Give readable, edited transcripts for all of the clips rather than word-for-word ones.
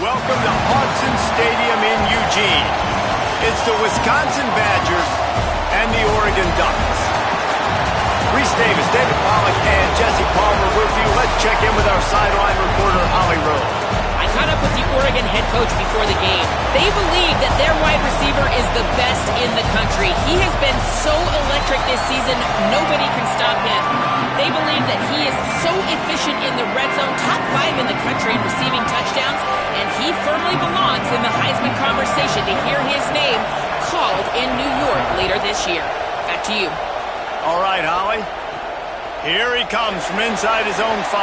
welcome to Hudson Stadium in Eugene. It's the Wisconsin Badgers and the Oregon Ducks. Reese Davis, David Pollack, and Jesse Palmer with you. Let's check in with our sideline reporter, Holly Rose. I caught up with the Oregon head coach before the game. They believe that their wide receiver is the best in the country. He has been so electric this season, nobody can stop him. They believe that he is so efficient in the red zone, top 5 in the country in receiving touchdowns, and he firmly belongs in the Heisman conversation to hear his name called in New York later this year. Back to you. All right, Holly. Here he comes from inside his own 5.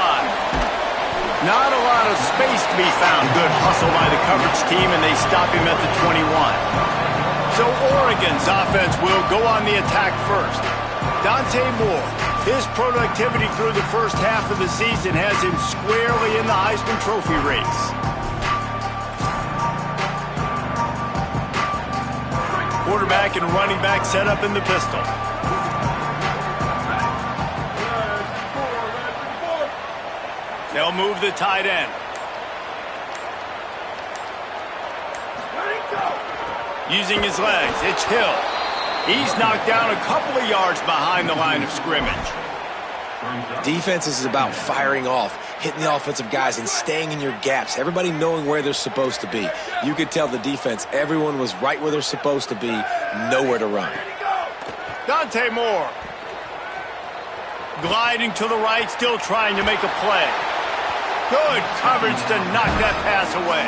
Not a lot of space to be found. Good hustle by the coverage team, and they stop him at the 21. So Oregon's offense will go on the attack first. Dante Moore, his productivity through the first half of the season has him squarely in the Heisman Trophy race. Quarterback and running back set up in the pistol. They'll move the tight end. Using his legs, it's Hill. He's knocked down a couple of yards behind the line of scrimmage. Defense is about firing off, hitting the offensive guys and staying in your gaps. Everybody knowing where they're supposed to be. You could tell the defense, everyone was right where they're supposed to be, nowhere to run. Dante Moore. Gliding to the right, still trying to make a play. Good coverage to knock that pass away.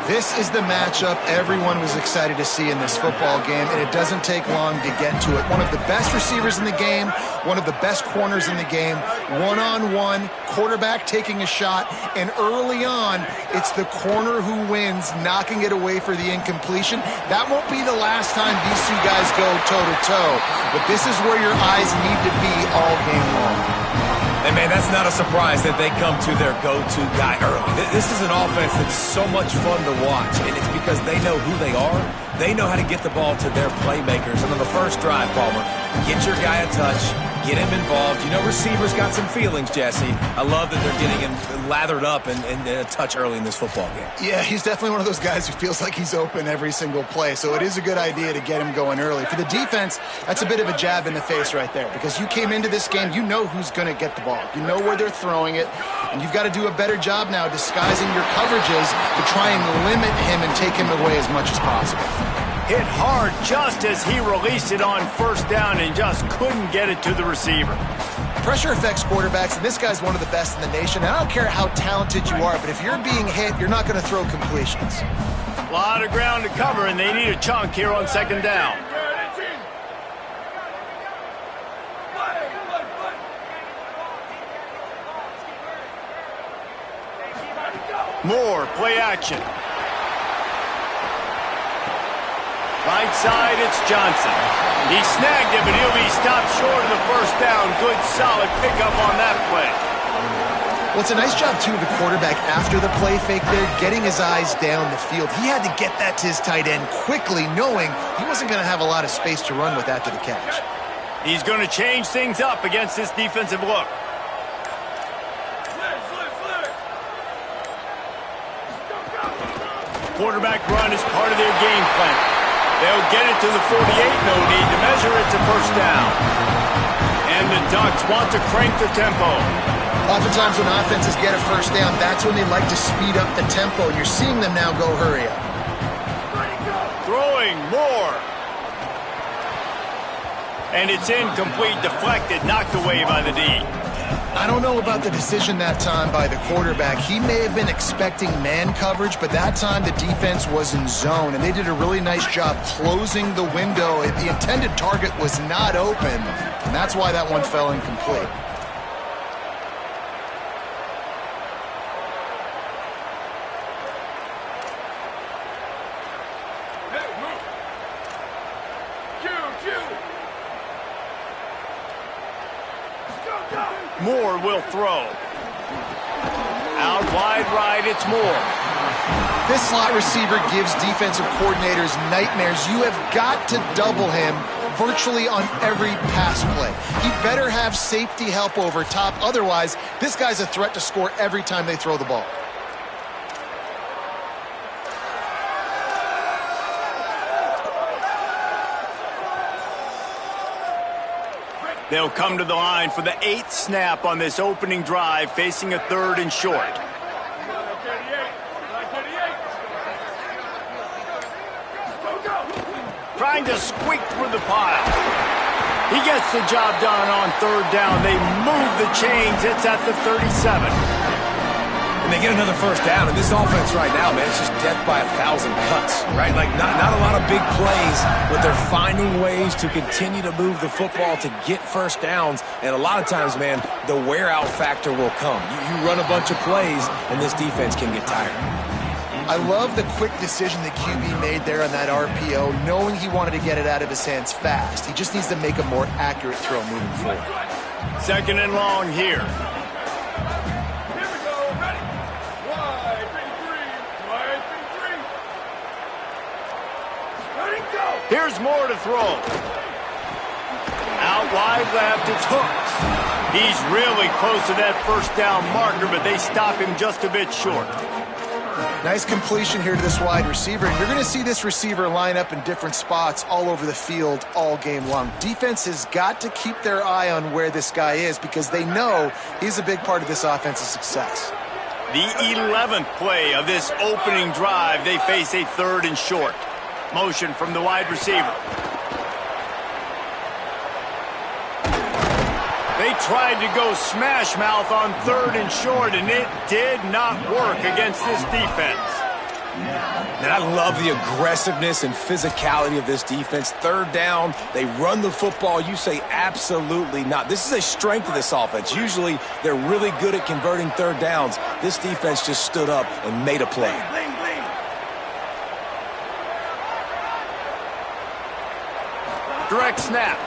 This is the matchup everyone was excited to see in this football game, and it doesn't take long to get to it. One of the best receivers in the game, one of the best corners in the game, one-on-one, quarterback taking a shot, and early on, it's the corner who wins, knocking it away for the incompletion. That won't be the last time these two guys go toe-to-toe, but this is where your eyes need to be all game long. And, man, that's not a surprise that they come to their go-to guy early. This is an offense that's so much fun to watch, and it's because they know who they are. They know how to get the ball to their playmakers. And on the first drive, Palmer, get your guy a touch, get him involved. You know, receivers got some feelings, Jesse. I love that they're getting him lathered up and a touch early in this football game. Yeah, he's definitely one of those guys who feels like he's open every single play, so it is a good idea to get him going early. For the defense, that's a bit of a jab in the face right there, because you came into this game, you know who's going to get the ball. You know where they're throwing it, and you've got to do a better job now disguising your coverages to try and limit him and take him away as much as possible. Hit hard just as he released it on first down and just couldn't get it to the receiver. Pressure affects quarterbacks, and this guy's one of the best in the nation. And I don't care how talented you are, but if you're being hit, you're not going to throw completions. A lot of ground to cover, and they need a chunk here on second down. Moore, play action. Right side, it's Johnson. He snagged it, but he'll be stopped short of the first down. Good, solid pickup on that play. Well, it's a nice job, too, of the quarterback after the play fake there, getting his eyes down the field. He had to get that to his tight end quickly, knowing he wasn't going to have a lot of space to run with after the catch. He's going to change things up against this defensive look. Quarterback run is part of their game plan. They'll get it to the 48, no need to measure it to first down. And the Ducks want to crank the tempo. Oftentimes when offenses get a first down, that's when they like to speed up the tempo, and you're seeing them now go hurry up. Throwing Moore. And it's incomplete, deflected, knocked away by the D. I don't know about the decision that time by the quarterback. He may have been expecting man coverage, but that time the defense was in zone, and they did a really nice job closing the window. The intended target was not open, and that's why that one fell incomplete. Moore will throw. Out wide right, it's Moore. This slot receiver gives defensive coordinators nightmares. You have got to double him virtually on every pass play. He better have safety help over top. Otherwise, this guy's a threat to score every time they throw the ball. They'll come to the line for the 8th snap on this opening drive, facing a 3rd and short. Trying to squeak through the pile. He gets the job done on 3rd down. They move the chains. It's at the 37. And they get another first down. And this offense right now, man, it's just death by 1,000 cuts, right? Like, not a lot of big plays, but they're finding ways to continue to move the football to get first downs. And a lot of times, man, the wear-out factor will come. You run a bunch of plays, and this defense can get tired. I love the quick decision the QB made there on that RPO, knowing he wanted to get it out of his hands fast. He just needs to make a more accurate throw moving forward. 2nd and long here. Here we go. Ready? Wide, 3, 3. Ready, go. Here's more to throw. Out wide left, it's Hooks. He's really close to that first down marker, but they stop him just a bit short. Nice completion here to this wide receiver. And you're going to see this receiver line up in different spots all over the field all game long. Defense has got to keep their eye on where this guy is because they know he's a big part of this offense's success. The 11th play of this opening drive, they face a 3rd and short. Motion from the wide receiver. They tried to go smash mouth on 3rd and short, and it did not work against this defense. And I love the aggressiveness and physicality of this defense. 3rd down, they run the football. You say absolutely not. This is a strength of this offense. Usually they're really good at converting 3rd downs. This defense just stood up and made a play. Direct snap.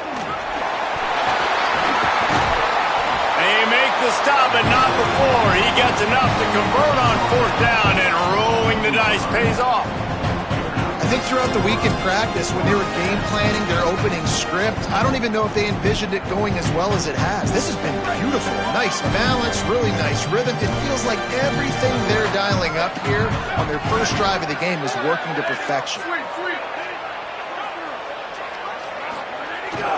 They make the stop, but not before. He gets enough to convert on 4th down, and rolling the dice pays off. I think throughout the week in practice, when they were game planning their opening script, I don't even know if they envisioned it going as well as it has. This has been beautiful. Nice balance, really nice rhythm. It feels like everything they're dialing up here on their first drive of the game is working to perfection.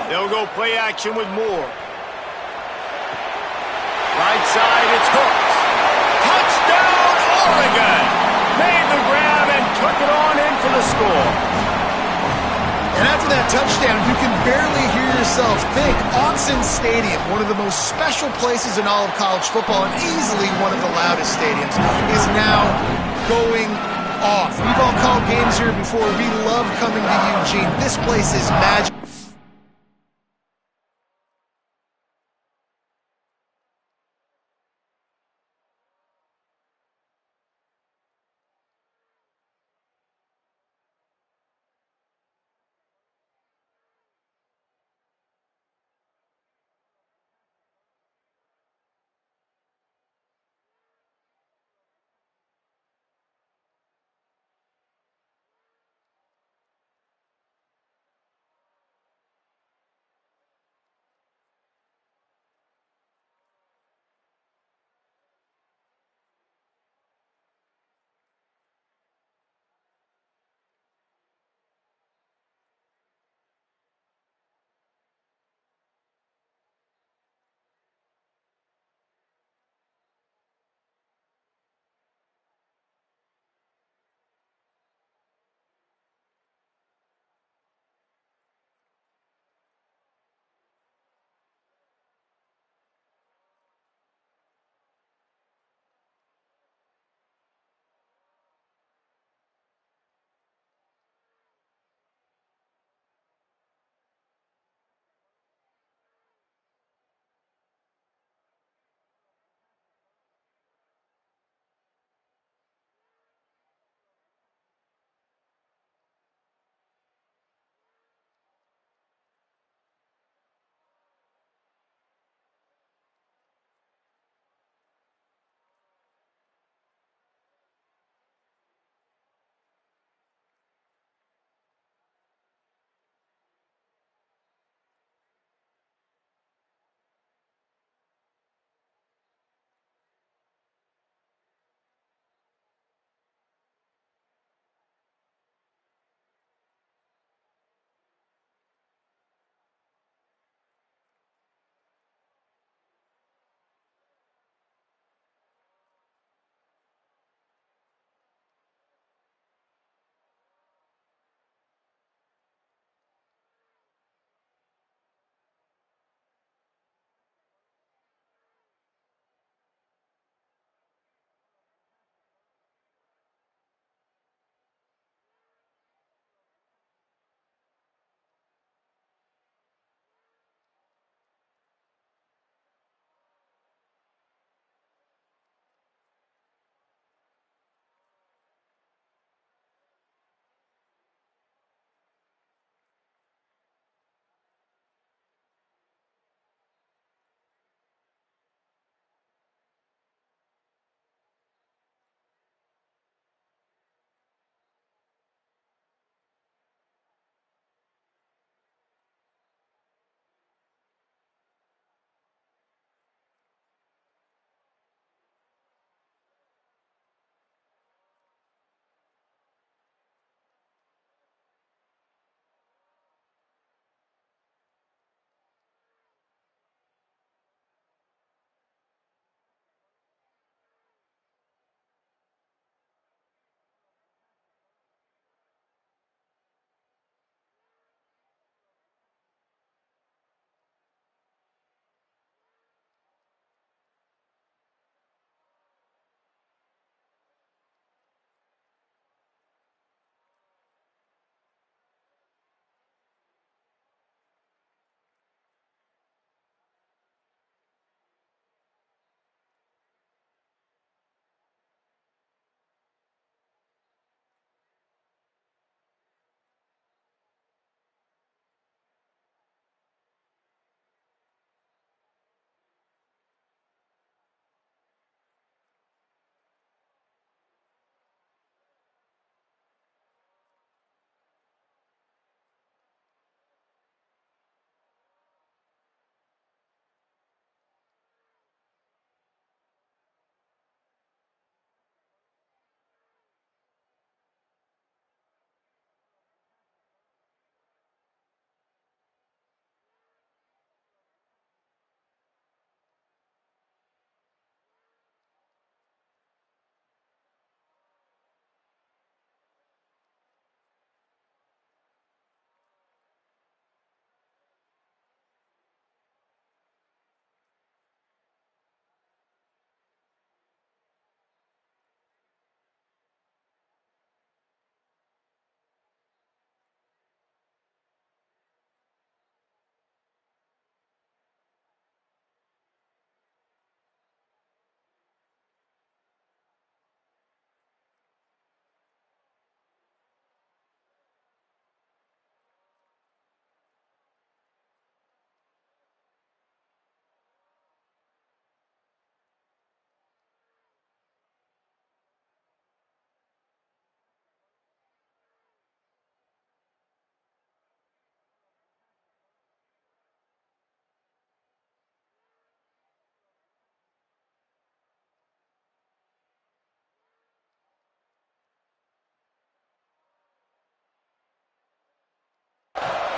They'll go play action with Moore. Right side, it's Hooks. Touchdown, Oregon! Made the grab and took it on in for the score. And after that touchdown, you can barely hear yourself think. Autzen Stadium, one of the most special places in all of college football and easily one of the loudest stadiums, is now going off. We've all called games here before. We love coming to Eugene. This place is magic.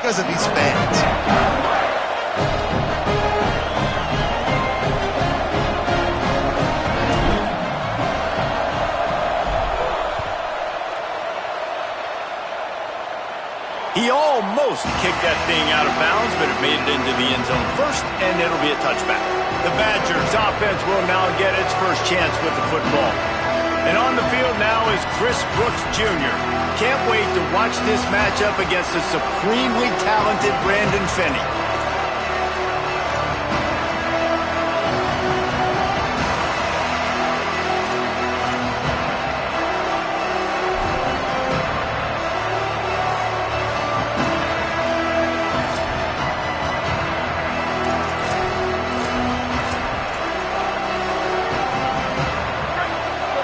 because of these fans. He almost kicked that thing out of bounds, but it made it into the end zone first, and it'll be a touchback. The Badgers offense will now get its first chance with the football. And on the field now is Chris Brooks Jr. Can't wait to watch this matchup against the supremely talented Brandon Finney.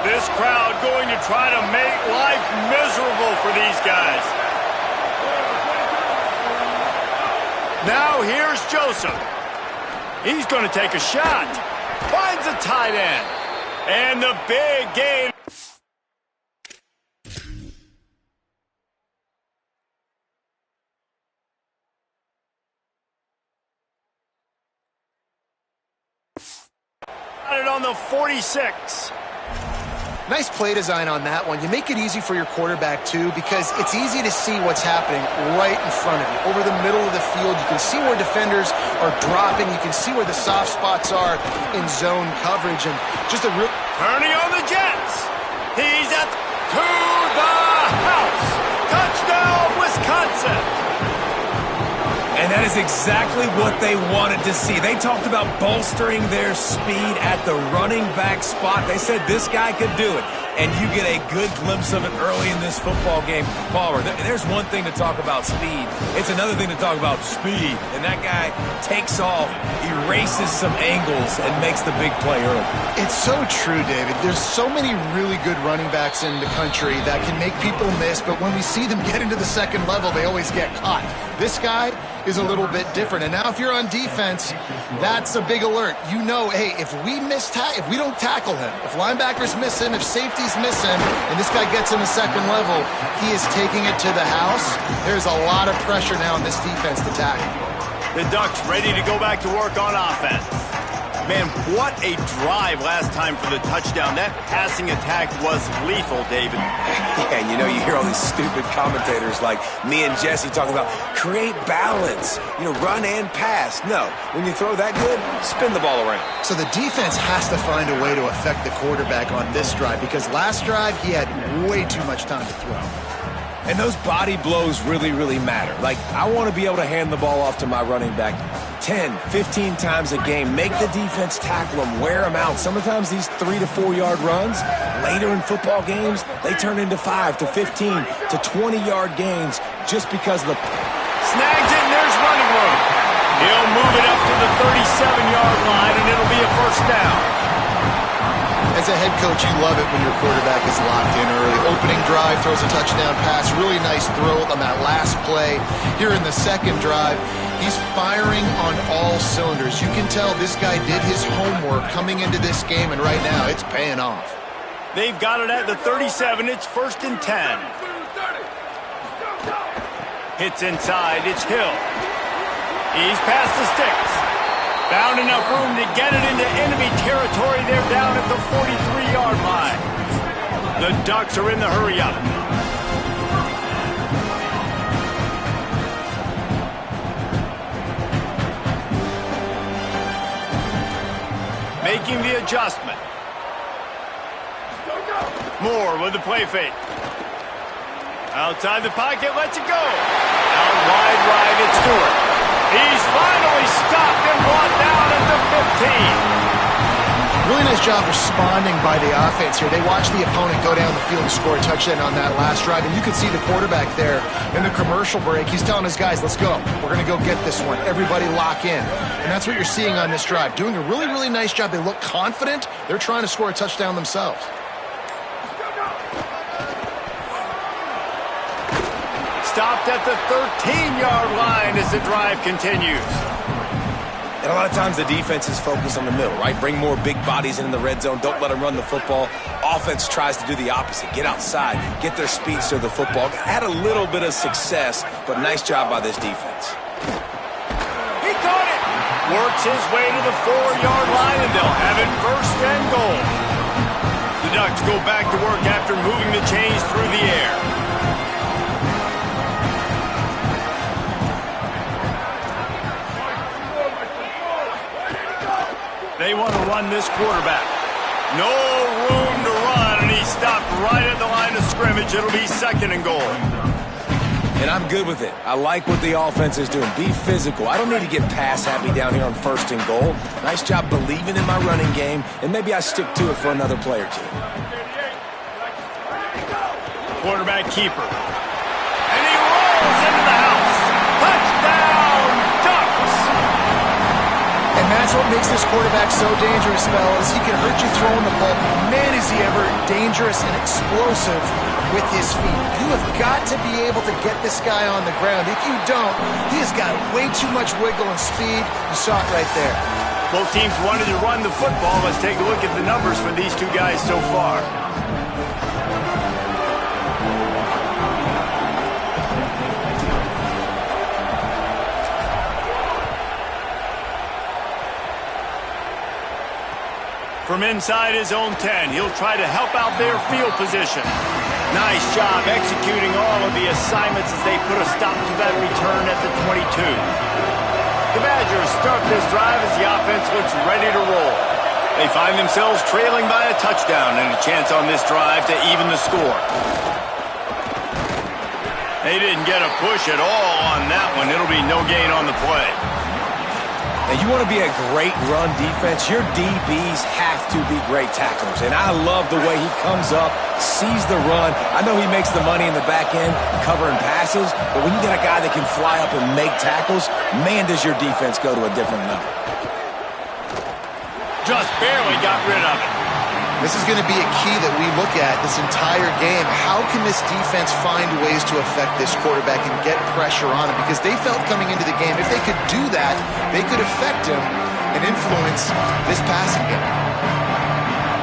This crowd going to try to make life miserable for these guys. Now here's Joseph. He's going to take a shot. Finds a tight end. And the big gain. Got it on the 46. Nice play design on that one. You make it easy for your quarterback, too, because it's easy to see what's happening right in front of you. Over the middle of the field, you can see where defenders are dropping. You can see where the soft spots are in zone coverage. And just a real... Turning on the Jets. He's at to the house. Touchdown, Wisconsin. And that is exactly what they wanted to see. They talked about bolstering their speed at the running back spot. They said this guy could do it. And you get a good glimpse of it early in this football game. Palmer, there's one thing to talk about speed. It's another thing to talk about speed. And that guy takes off, erases some angles, and makes the big play early. It's so true, David. There's so many really good running backs in the country that can make people miss, but when we see them get into the second level, they always get caught. This guy is a little bit different. And now if you're on defense, that's a big alert. You know, hey, if we don't tackle him, if linebackers miss him, if safeties miss him, and this guy gets in the second level, he is taking it to the house. There's a lot of pressure now on this defense to tackle. The Ducks ready to go back to work on offense. Man, what a drive last time for the touchdown. That passing attack was lethal, David. Yeah, and you know, you hear all these stupid commentators like me and Jesse talking about create balance, run and pass. No, when you throw that good, spin the ball around. So the defense has to find a way to affect the quarterback on this drive because last drive he had way too much time to throw. And those body blows really, really matter. Like, I want to be able to hand the ball off to my running back 10, 15 times a game. Make the defense tackle them, wear them out. Sometimes these 3 to 4 yard runs, later in football games, they turn into 5 to 15 to 20 yard gains just because of the... Snags it, and there's running room. He'll move it up to the 37-yard line, and it'll be a first down. As a head coach, you love it when your quarterback is locked in early. Opening drive, throws a touchdown pass. Really nice throw on that last play. Here in the second drive, he's firing on all cylinders. You can tell this guy did his homework coming into this game, and right now it's paying off. They've got it at the 37. It's 1st and 10. Hits inside. It's Hill. He's past the sticks. Found enough room to get it into enemy territory. They're down at the 43-yard line. The Ducks are in the hurry-up. Making the adjustment. Moore with the play fake. Outside the pocket, lets it go. Out wide right, it's Stewart. He's finally stopped and brought down at the 15. Really nice job responding by the offense here. They watched the opponent go down the field and score a touchdown on that last drive, and you could see the quarterback there in the commercial break. He's telling his guys, let's go. We're going to go get this one. Everybody lock in. And that's what you're seeing on this drive. Doing a really, really nice job. They look confident. They're trying to score a touchdown themselves. Stopped at the 13-yard line as the drive continues. And a lot of times the defense is focused on the middle, right? Bring more big bodies in the red zone. Don't let them run the football. Offense tries to do the opposite. Get outside. Get their speedster the football. Had a little bit of success, but nice job by this defense. He caught it. Works his way to the 4-yard line, and they'll have it first and goal. The Ducks go back to work after moving the chains through the air. They want to run this quarterback. No room to run, and he stopped right at the line of scrimmage. It'll be second and goal. And I'm good with it. I like what the offense is doing. Be physical. I don't need to get pass happy down here on first and goal. Nice job believing in my running game, and maybe I stick to it for another play or two. Quarterback keeper. And he rolls into the house. Touchdown, Ducks! And that's what makes this quarterback so dangerous, fellas. He can hurt you throwing the ball. Man, is he ever dangerous and explosive with his feet. You have got to be able to get this guy on the ground. If you don't, he has got way too much wiggle and speed. You saw it right there. Both teams wanted to run the football. Let's take a look at the numbers for these two guys so far. From inside his own 10, he'll try to help out their field position. Nice job executing all of the assignments as they put a stop to that return at the 22. The Badgers start this drive as the offense looks ready to roll. They find themselves trailing by a touchdown and a chance on this drive to even the score. They didn't get a push at all on that one. It'll be no gain on the play. Now, you want to be a great run defense, your DBs have to be great tacklers. And I love the way he comes up, sees the run. I know he makes the money in the back end covering passes, but when you get a guy that can fly up and make tackles, man, does your defense go to a different level. Just barely got rid of it. This is going to be a key that we look at this entire game. How can this defense find ways to affect this quarterback and get pressure on him? Because they felt coming into the game, if they could do that, they could affect him and influence this passing game.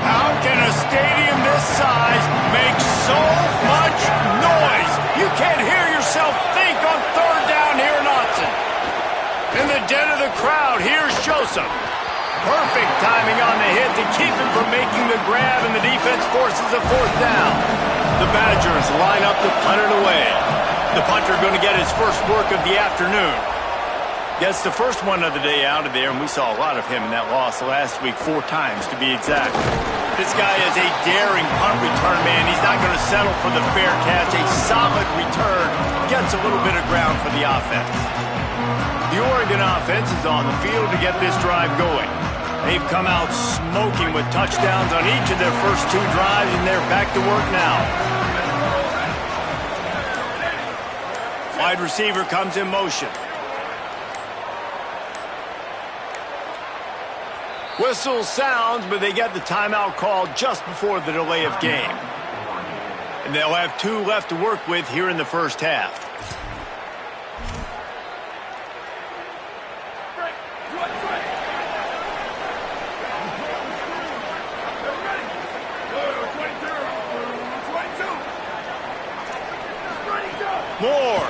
How can a stadium this size make so much noise? You can't hear yourself think on third down here in Austin. In the den of the crowd, here's Joseph. Perfect timing on the hit to keep him from making the grab, and the defense forces a fourth down. The Badgers line up to punt it away. The punter going to get his first work of the afternoon. Gets the first one of the day out of there, and we saw a lot of him in that loss last week, 4 times to be exact. This guy is a daring punt return man. He's not going to settle for the fair catch. A solid return gets a little bit of ground for the offense. The Oregon offense is on the field to get this drive going. They've come out smoking with touchdowns on each of their first 2 drives, and they're back to work now. Wide receiver comes in motion. Whistle sounds, but they get the timeout called just before the delay of game. And they'll have 2 left to work with here in the first half. Moore.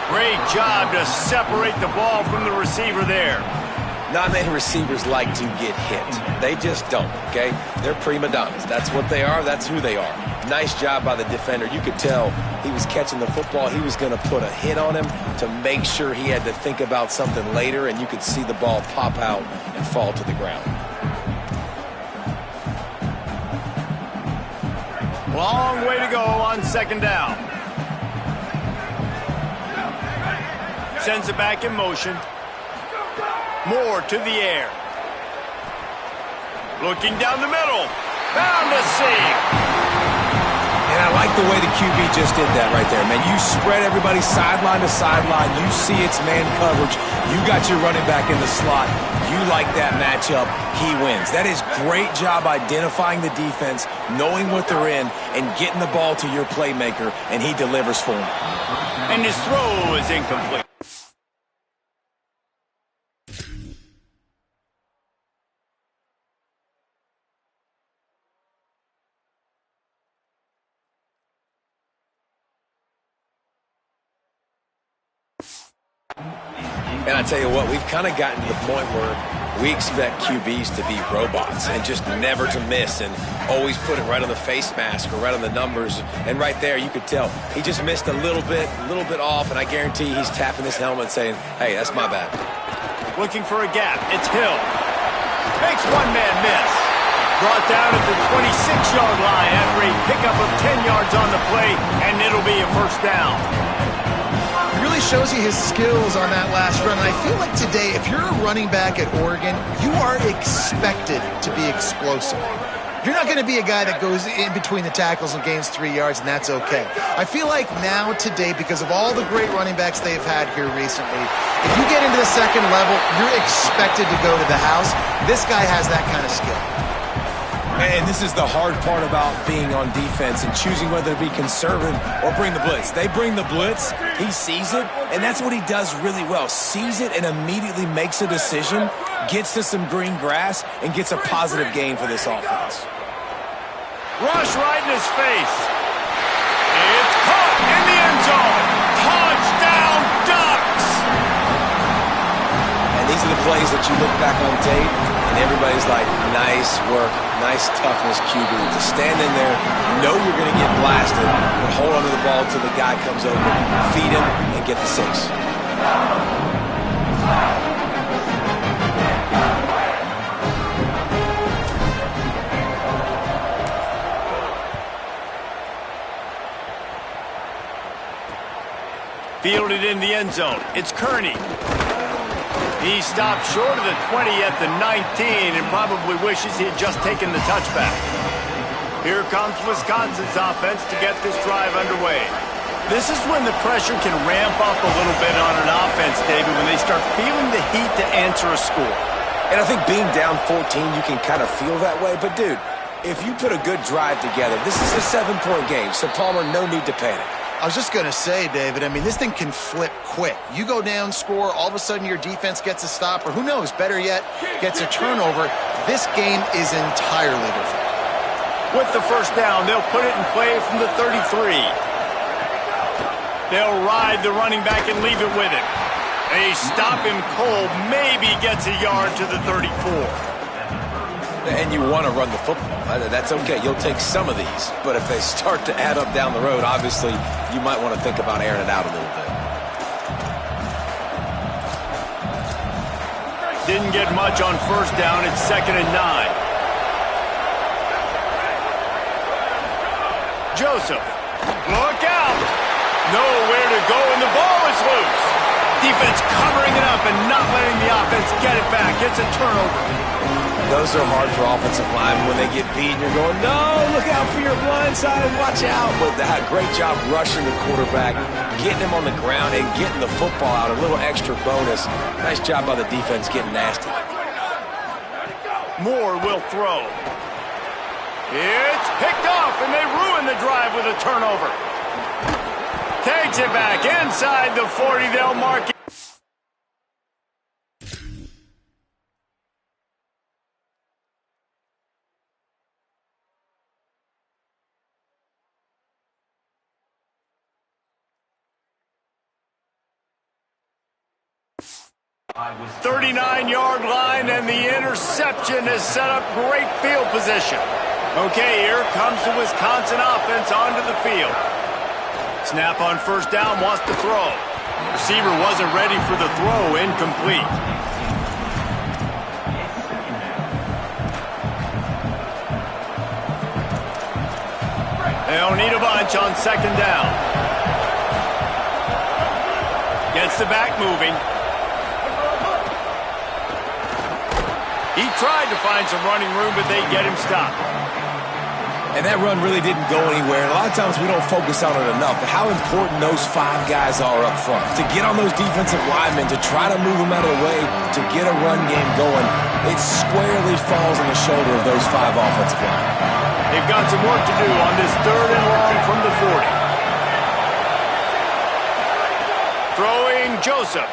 Great job to separate the ball from the receiver there. Not many receivers like to get hit. They just don't, okay? They're prima donnas. That's what they are. That's who they are. Nice job by the defender. You could tell he was catching the football. He was going to put a hit on him to make sure he had to think about something later, and you could see the ball pop out and fall to the ground. Long way to go on second down. Sends it back in motion. Moore to the air. Looking down the middle. Found a seam. And I like the way the QB just did that right there, man. You spread everybody sideline to sideline. You see it's man coverage. You got your running back in the slot. You like that matchup. He wins. That is great job identifying the defense, knowing what they're in, and getting the ball to your playmaker, and he delivers for him. And his throw is incomplete. And I tell you what, we've kind of gotten to the point where we expect QBs to be robots and just never to miss and always put it right on the face mask or right on the numbers. And right there, you could tell he just missed a little bit off, and I guarantee he's tapping his helmet saying, hey, that's my bad. Looking for a gap. It's Hill. Makes one man miss. Brought down at the 26-yard line after a pickup of 10 yards on the play, and it'll be a first down. It really shows you his skills on that last run. And I feel like today, if you're a running back at Oregon, you are expected to be explosive. You're not going to be a guy that goes in between the tackles and gains 3 yards, and that's okay. I feel like now, today, because of all the great running backs they've had here recently, if you get into the second level, you're expected to go to the house. This guy has that kind of skill. And this is the hard part about being on defense and choosing whether to be conservative or bring the blitz. They bring the blitz, he sees it, and that's what he does really well. Sees it and immediately makes a decision, gets to some green grass, and gets a positive gain for this offense. Rush right in his face. It's caught in the end zone. Touchdown, Ducks! And these are the plays that you look back on tape, and everybody's like, nice work, nice toughness, QB. To stand in there, know you're going to get blasted, but hold on to the ball until the guy comes over, feed him, and get the 6. Fielded in the end zone. It's Kearney. He stopped short of the 20 at the 19 and probably wishes he had just taken the touchback. Here comes Wisconsin's offense to get this drive underway. This is when the pressure can ramp up a little bit on an offense, David, when they start feeling the heat to answer a score. And I think being down 14, you can kind of feel that way. But, dude, if you put a good drive together, this is a 7-point game, so Palmer, no need to panic. I was just going to say, David, I mean, this thing can flip quick. You go down, score, all of a sudden your defense gets a stop, or who knows, better yet, gets a turnover. This game is entirely different. With the first down, they'll put it in play from the 33. They'll ride the running back and leave it with him. They stop him cold, maybe gets a yard to the 34. And you want to run the football. That's okay. You'll take some of these. But if they start to add up down the road, obviously, you might want to think about airing it out a little bit. Didn't get much on first down. It's 2nd and 9. Joseph. Look out. Nowhere to go, and the ball is loose. Defense covering it up and not letting the offense get it back. It's a turnover. Those are hard for offensive linemen when they get beat and you're going, no, look out for your blind side and watch out. But that great job rushing the quarterback, getting him on the ground and getting the football out, a little extra bonus. Nice job by the defense getting nasty. Moore will throw. It's picked off, and they ruin the drive with a turnover. Takes it back inside the 40. They'll mark it. I was 39-yard line, and the interception has set up great field position. Okay, here comes the Wisconsin offense onto the field. Snap on first down, wants to throw. Receiver wasn't ready for the throw, incomplete. They'll need a bunch on 2nd down. Gets the back moving. He tried to find some running room, but they get him stopped. And that run really didn't go anywhere. And a lot of times we don't focus on it enough. But how important those 5 guys are up front. To get on those defensive linemen, to try to move them out of the way, to get a run game going, it squarely falls on the shoulder of those 5 offensive linemen. They've got some work to do on this 3rd and long from the 40. Throwing Joseph.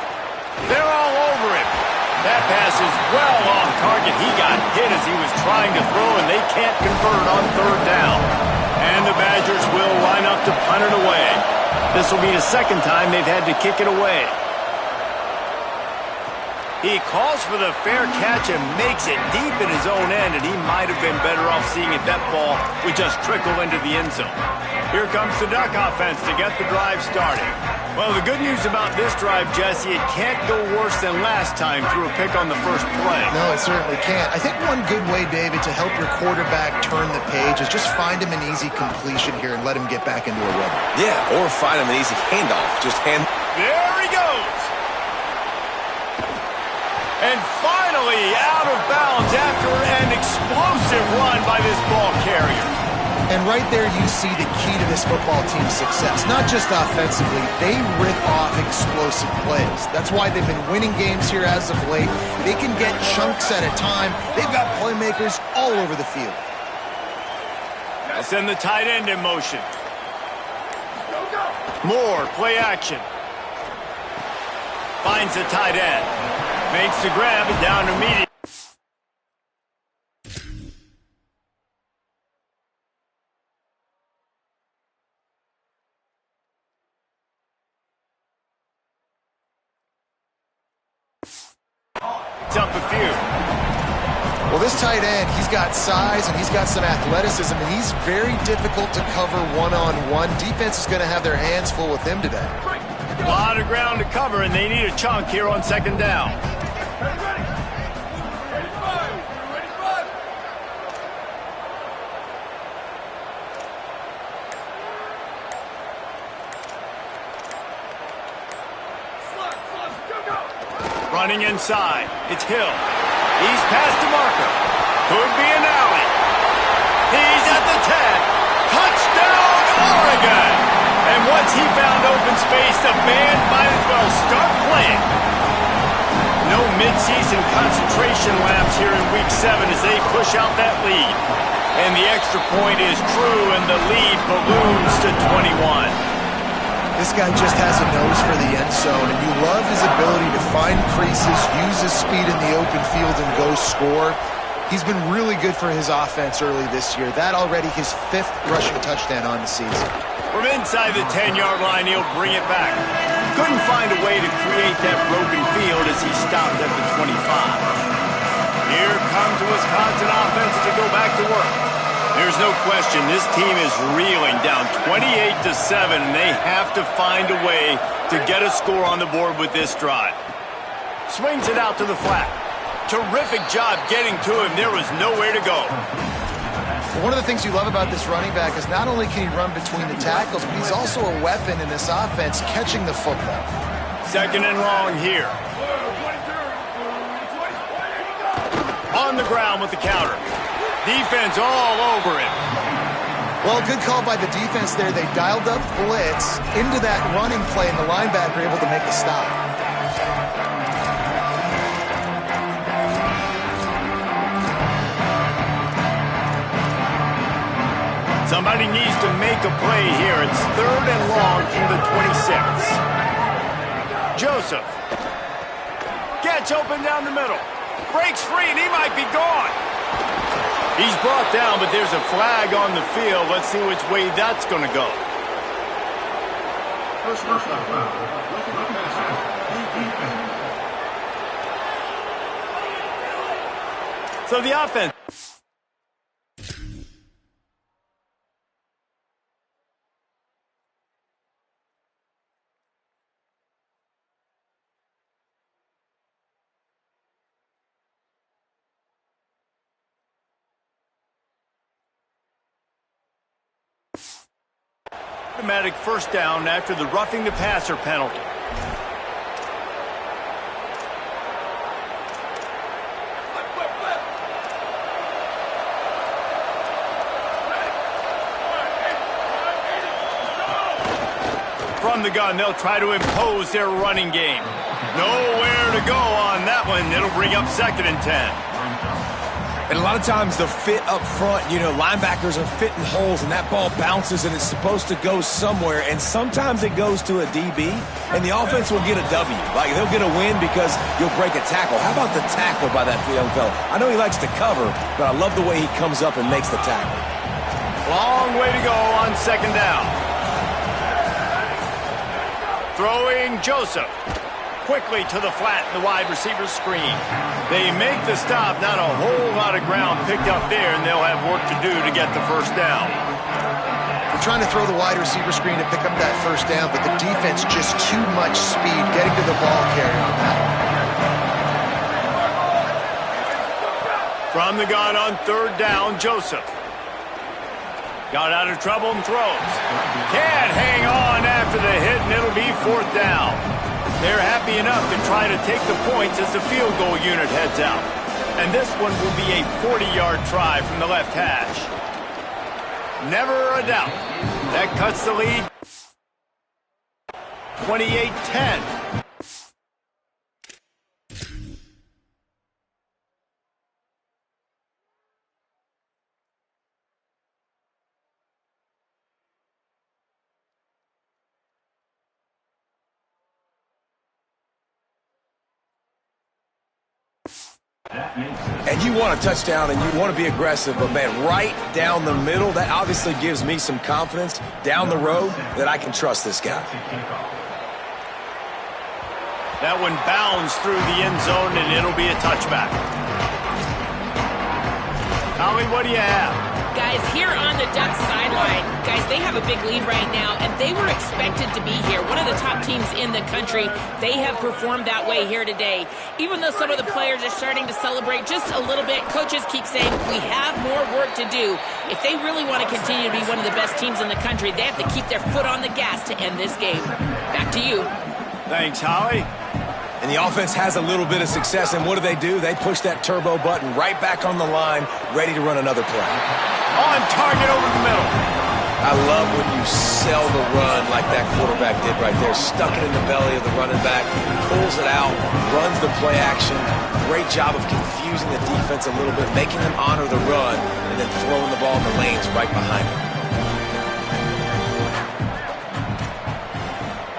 They're all over him. That pass is well off target. He got hit as he was trying to throw, and they can't convert on 3rd down. And the Badgers will line up to punt it away. This will be the 2nd time they've had to kick it away. He calls for the fair catch and makes it deep in his own end, and he might have been better off seeing if that ball would just trickle into the end zone. Here comes the Duck offense to get the drive started. Well, the good news about this drive, Jesse, it can't go worse than last time through a pick on the first play. No, it certainly can't. I think one good way, David, to help your quarterback turn the page is just find him an easy completion here and let him get back into a rhythm. Yeah, or find him an easy handoff. Just hand... There he goes! And finally out of bounds after an explosive run by this ball carrier. And right there you see the key to this football team's success. Not just offensively, they rip off explosive plays. That's why they've been winning games here as of late. They can get chunks at a time. They've got playmakers all over the field. They'll send the tight end in motion. More play action. Finds the tight end. Makes the grab and down immediately. Up a few. Well, this tight end, he's got size and he's got some athleticism, and he's very difficult to cover one-on-one. Defense is going to have their hands full with him today. A lot of ground to cover, and they need a chunk here on second down. Running inside. It's Hill. He's past the marker. Could be an alley. He's at the 10. Touchdown, Oregon! And once he found open space, the band might as well start playing. No midseason concentration laps here in Week 7 as they push out that lead. And the extra point is true, and the lead balloons to 21. This guy just has a nose for the end zone, and you love his ability to find creases, use his speed in the open field, and go score. He's been really good for his offense early this year. That already his 5th rushing touchdown on the season. From inside the 10-yard line, he'll bring it back. Couldn't find a way to create that broken field as he stopped at the 25. Here comes the Wisconsin offense to go back to work. There's no question this team is reeling down 28-7, and they have to find a way to get a score on the board with this drive. Swings it out to the flat. Terrific job getting to him. There was nowhere to go. One of the things you love about this running back is not only can he run between the tackles, but he's also a weapon in this offense catching the football. Second and long here. On the ground with the counter. Defense all over him. Well, good call by the defense there. They dialed up blitz into that running play, and the linebacker able to make a stop. Somebody needs to make a play here. It's third and long from the 26. Joseph gets open down the middle. Breaks free, and he might be gone. He's brought down, but there's a flag on the field. Let's see which way that's going to go. So the offense. Automatic first down after the roughing the passer penalty. From the gun, they'll try to impose their running game. Nowhere to go on that one. It'll bring up second and 10. And a lot of times the fit up front, you know, linebackers are fitting holes and that ball bounces and it's supposed to go somewhere. And sometimes it goes to a DB and the offense will get a W. Like they'll get a win because you'll break a tackle. How about the tackle by that young fella? I know he likes to cover, but I love the way he comes up and makes the tackle. Long way to go on second down. Throwing Joseph. quickly to the flat in the wide receiver screen. They make the stop. Not a whole lot of ground picked up there, and they'll have work to do to get the first down. They're trying to throw the wide receiver screen to pick up that first down, but the defense just too much speed getting to the ball carrier on that. From the gun on third down, Joseph. Got out of trouble and throws. Can't hang on after the hit, and it'll be fourth down. They're happy enough to try to take the points as the field goal unit heads out. And this one will be a 40-yard try from the left hash. Never a doubt. That cuts the lead. 28-10. And you want a touchdown and you want to be aggressive, but man, right down the middle, that obviously gives me some confidence down the road that I can trust this guy. That one bounds through the end zone, and it'll be a touchback. Holly, what do you have? Guys, here on the Ducks sideline, guys, they have a big lead right now, and they were expected to be here. One of the top teams in the country. They have performed that way here today. Even though some of the players are starting to celebrate just a little bit, coaches keep saying we have more work to do. If they really want to continue to be one of the best teams in the country, they have to keep their foot on the gas to end this game. Back to you. Thanks, Holly. And the offense has a little bit of success, and what do? They push that turbo button right back on the line, ready to run another play. On target over the middle. I love when you sell the run like that quarterback did right there. Stuck it in the belly of the running back, pulls it out, runs the play action. Great job of confusing the defense a little bit, making them honor the run, and then throwing the ball in the lanes right behind them.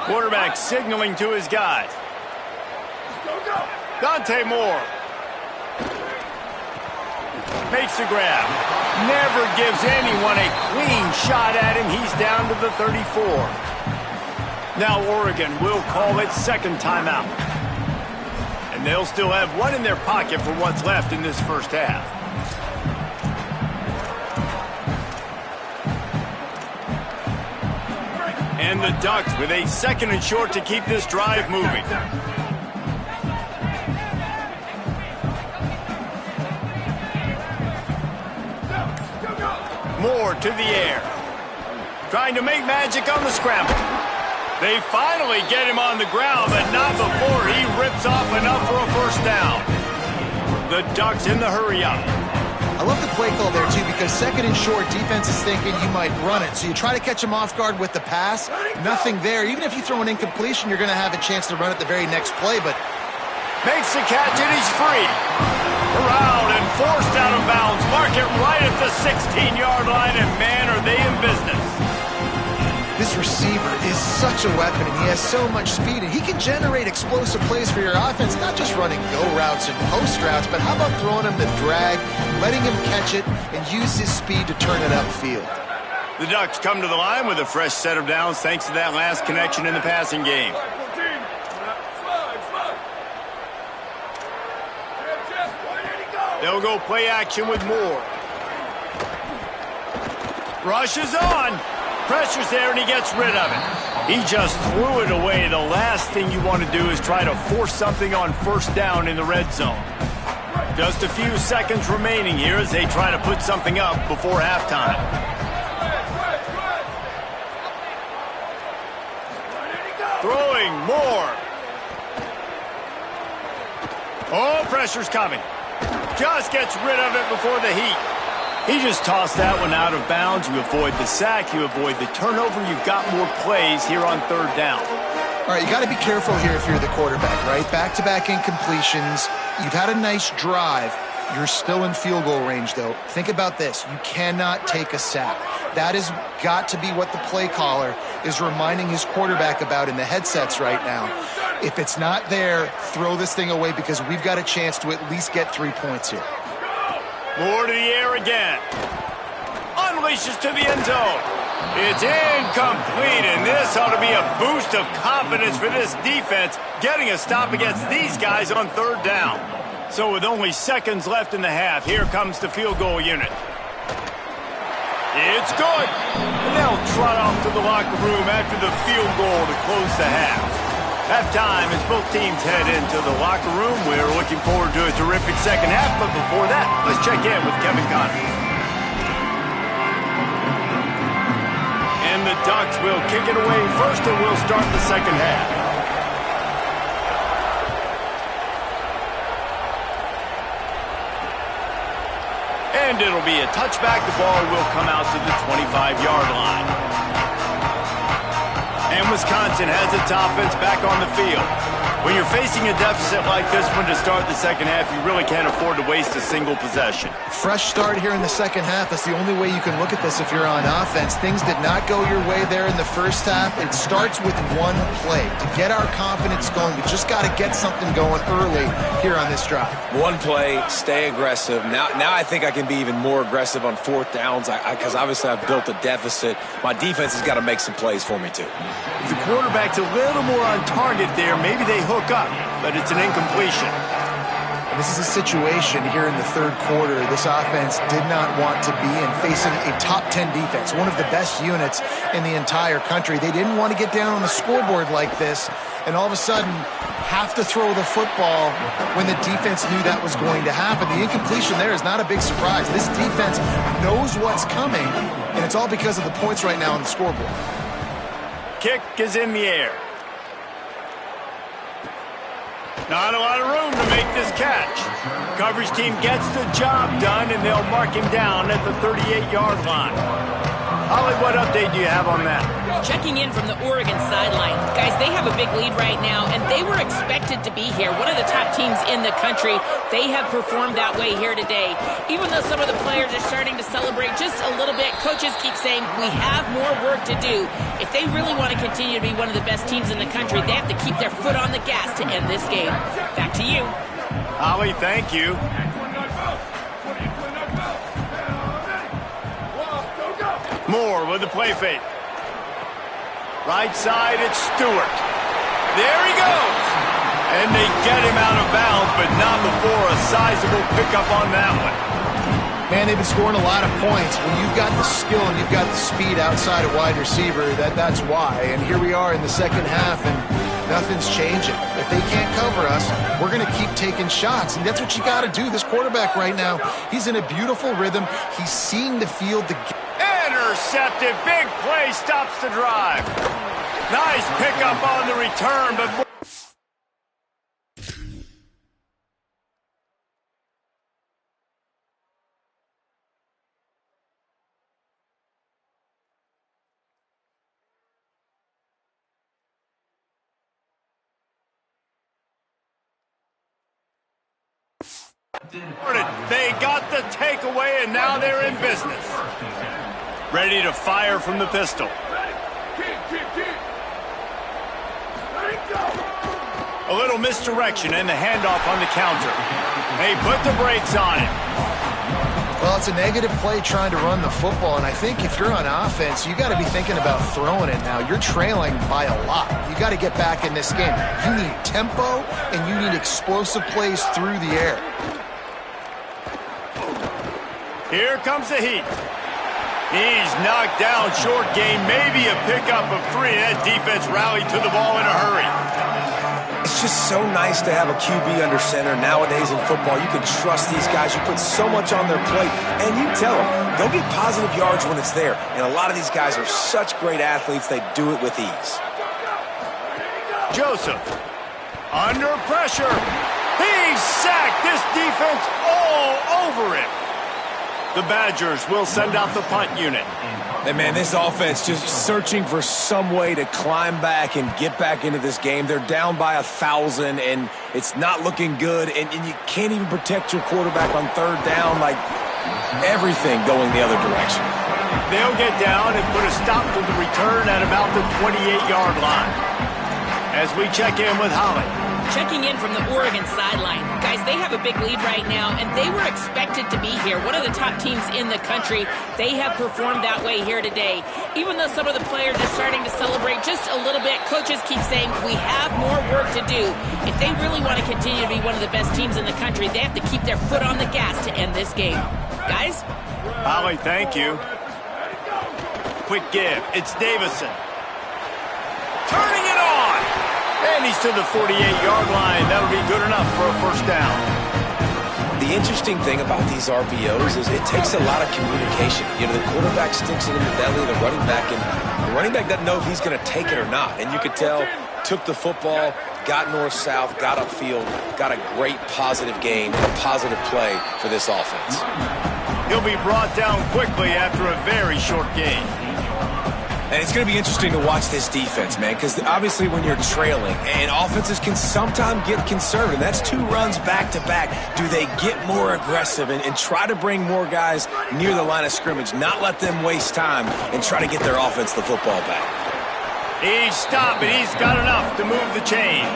Quarterback signaling to his guys. Dante Moore makes the grab. Never gives anyone a clean shot at him. He's down to the 34. Now Oregon will call it second timeout. And they'll still have one in their pocket for what's left in this first half. And the Ducks with a second and short to keep this drive moving. Moore to the air. Trying to make magic on the scramble. They finally get him on the ground, but not before he rips off enough for a first down. The Ducks in the hurry-up. I love the play call there, too, because second and short, defense is thinking you might run it. So you try to catch him off guard with the pass. Nothing there. Even if you throw an incompletion, you're going to have a chance to run it the very next play, but makes the catch, and he's free. Around and forced out of bounds. Mark it right at the 16-yard line, and man, are they in business. This receiver is such a weapon, and he has so much speed, and he can generate explosive plays for your offense, not just running go routes and post routes, but how about throwing him the drag, letting him catch it, and use his speed to turn it upfield. The Ducks come to the line with a fresh set of downs thanks to that last connection in the passing game. They'll go play action with Moore. Rushes on. Pressure's there, and he gets rid of it. He just threw it away. The last thing you want to do is try to force something on first down in the red zone. Just a few seconds remaining here as they try to put something up before halftime. Throwing Moore. Oh, pressure's coming. Just gets rid of it before the heat. He just tossed that one out of bounds. You avoid the sack. You avoid the turnover. You've got more plays here on third down. All right, you got to be careful here if you're the quarterback, right? Back-to-back incompletions. You've had a nice drive. You're still in field goal range, though. Think about this. You cannot take a sack. That has got to be what the play caller is reminding his quarterback about in the headsets right now. If it's not there, throw this thing away because we've got a chance to at least get 3 points here. Moore to the air again. Unleashes to the end zone. It's incomplete, and this ought to be a boost of confidence for this defense, getting a stop against these guys on third down. So with only seconds left in the half, here comes the field goal unit. It's good. And they'll trot off to the locker room after the field goal to close the half. Halftime as both teams head into the locker room. We're looking forward to a terrific second half, but before that, let's check in with Kevin Conner. And the Ducks will kick it away first, and we'll start the second half. And it'll be a touchback. The ball will come out to the 25-yard line. And Wisconsin has its offense back on the field. When you're facing a deficit like this one to start the second half, you really can't afford to waste a single possession. Fresh start here in the second half. That's the only way you can look at this if you're on offense. Things did not go your way there in the first half. It starts with one play. To get our confidence going, we just got to get something going early here on this drive. One play, stay aggressive. Now I think I can be even more aggressive on fourth downs because obviously I've built a deficit. My defense has got to make some plays for me too. If the quarterback's a little more on target there, maybe they hook up, but it's an incompletion. This is a situation here in the third quarter this offense did not want to be in, facing a top 10 defense, one of the best units in the entire country. They didn't want to get down on the scoreboard like this and all of a sudden have to throw the football when the defense knew that was going to happen. The incompletion there is not a big surprise. This defense knows what's coming, and it's all because of the points right now on the scoreboard. Kick is in the air. Not a lot of room to make this catch. Coverage team gets the job done, and they'll mark him down at the 38-yard line. Holly, what update do you have on that? Checking in from the Oregon sideline. Guys, they have a big lead right now, and they were expected to be here. One of the top teams in the country. They have performed that way here today. Even though some of the players are starting to celebrate just a little bit, coaches keep saying, we have more work to do. If they really want to continue to be one of the best teams in the country, they have to keep their foot on the gas to end this game. Back to you. Holly, thank you. Moore with the play fake. Right side, it's Stewart. There he goes. And they get him out of bounds, but not before a sizable pickup on that one. Man, they've been scoring a lot of points. When you've got the skill and you've got the speed outside of wide receiver, that's why. And here we are in the second half, and nothing's changing. If they can't cover us, we're going to keep taking shots, and that's what you got to do. This quarterback right now, he's in a beautiful rhythm. He's seeing the field. Intercepted. Big play stops the drive. Nice pickup on the return, but... They got the takeaway, and now they're in business. Ready to fire from the pistol. A little misdirection and the handoff on the counter. They put the brakes on it. Well, it's a negative play trying to run the football, and I think if you're on offense, you got to be thinking about throwing it now. You're trailing by a lot. You got to get back in this game. You need tempo, and you need explosive plays through the air. Here comes the heat. He's knocked down short game, maybe a pickup of 3. That defense rallied to the ball in a hurry. It's just so nice to have a QB under center nowadays in football. You can trust these guys. You put so much on their plate, and you tell them they'll get positive yards when it's there. And a lot of these guys are such great athletes, they do it with ease. Joseph, under pressure. He's sacked. This defense all over him. The Badgers will send out the punt unit. And, man, this offense just searching for some way to climb back and get back into this game. They're down by 1,000, and it's not looking good. And you can't even protect your quarterback on third down. Like, everything going the other direction. They'll get down and put a stop to the return at about the 28-yard line. As we check in with Holly. Checking in from the Oregon sideline. Guys, they have a big lead right now, and they were expected to be here. One of the top teams in the country. They have performed that way here today. Even though some of the players are starting to celebrate just a little bit, coaches keep saying we have more work to do. If they really want to continue to be one of the best teams in the country, they have to keep their foot on the gas to end this game. Guys? Holly, thank you. Quick give. It's Davison. Turning it on. And he's to the 48-yard line. That'll be good enough for a first down. The interesting thing about these RPOs is it takes a lot of communication. You know, the quarterback sticks it in the belly of the running back, and the running back doesn't know if he's going to take it or not. And you could tell, took the football, got north-south, got upfield, got a great positive gain, a positive play for this offense. He'll be brought down quickly after a very short game. And it's going to be interesting to watch this defense, man, because obviously when you're trailing, and offenses can sometimes get conservative. That's 2 runs back-to-back. Do they get more aggressive and try to bring more guys near the line of scrimmage, not let them waste time, and try to get their offense the football back? He's stopped, but he's got enough to move the chain.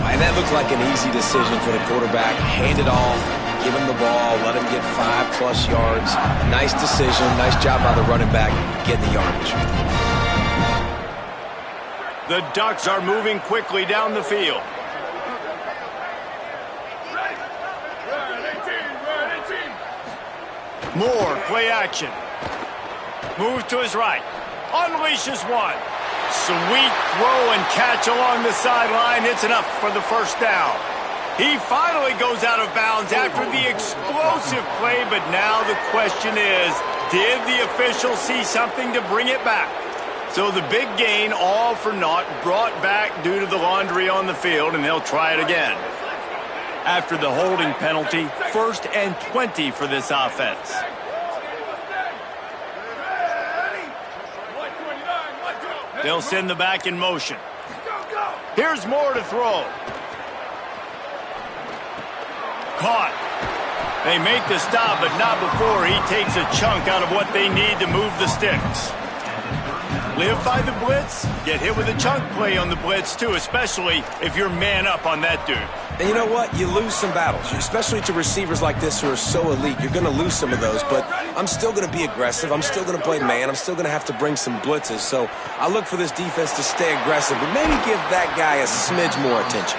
And that looked like an easy decision for the quarterback. Hand it off, give him the ball, let him get 5+ yards. Nice decision, nice job by the running back getting the yardage. The Ducks are moving quickly down the field. Moore, play action. Move to his right. Unleashes one. Sweet throw and catch along the sideline. It's enough for the first down. He finally goes out of bounds after the explosive play, but now the question is, did the official see something to bring it back? So the big gain, all for naught, brought back due to the laundry on the field, and they'll try it again. After the holding penalty, 1st and 20 for this offense. They'll send the back in motion. Here's Moore to throw. Caught. They make the stop, but not before he takes a chunk out of what they need to move the sticks. Live by the blitz, get hit with a chunk play on the blitz too, especially if you're man up on that dude. And you know what? You lose some battles, especially to receivers like this who are so elite. You're going to lose some of those, but I'm still going to be aggressive. I'm still going to play man. I'm still going to have to bring some blitzes. So I look for this defense to stay aggressive, but maybe give that guy a smidge more attention.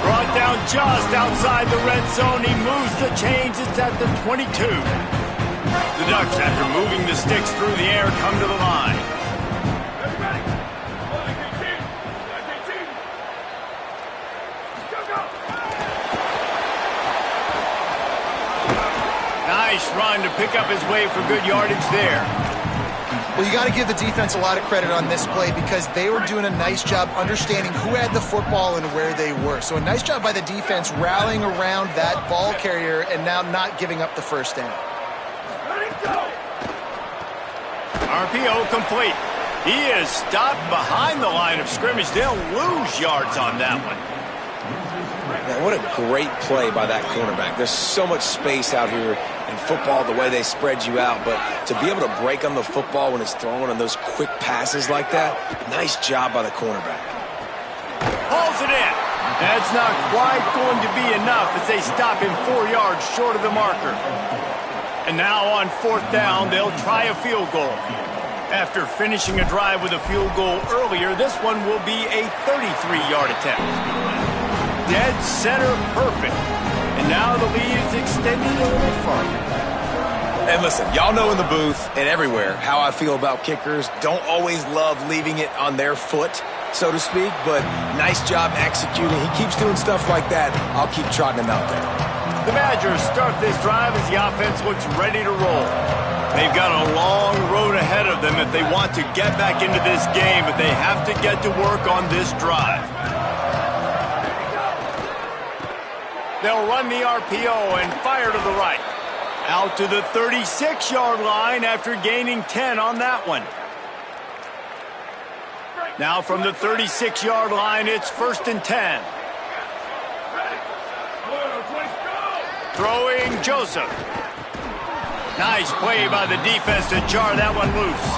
Brought down just outside the red zone. He moves the chains. It's at the 22. The Ducks, after moving the sticks through the air, come to the line. Nice run to pick up his way for good yardage there. Well, you got to give the defense a lot of credit on this play because they were doing a nice job understanding who had the football and where they were. So a nice job by the defense rallying around that ball carrier and now not giving up the first down. RPO complete. He is stopped behind the line of scrimmage. They'll lose yards on that one. Man, what a great play by that cornerback. There's so much space out here in football, the way they spread you out, but to be able to break on the football when it's thrown on those quick passes like that, nice job by the cornerback. Hauls it in. That's not quite going to be enough as they stop him 4 yards short of the marker. And now on 4th down, they'll try a field goal. After finishing a drive with a field goal earlier, this one will be a 33-yard attempt. Dead center perfect. And now the lead is extended a little further. And listen, y'all know in the booth and everywhere how I feel about kickers. Don't always love leaving it on their foot, so to speak, but nice job executing. He keeps doing stuff like that. I'll keep trotting him out there. The Badgers start this drive as the offense looks ready to roll. They've got a long road ahead of them if they want to get back into this game, but they have to get to work on this drive. They'll run the RPO and fire to the right. Out to the 36-yard line after gaining 10 on that one. Now from the 36-yard line, it's 1st and 10. Throwing Joseph. Nice play by the defense to jar that one loose.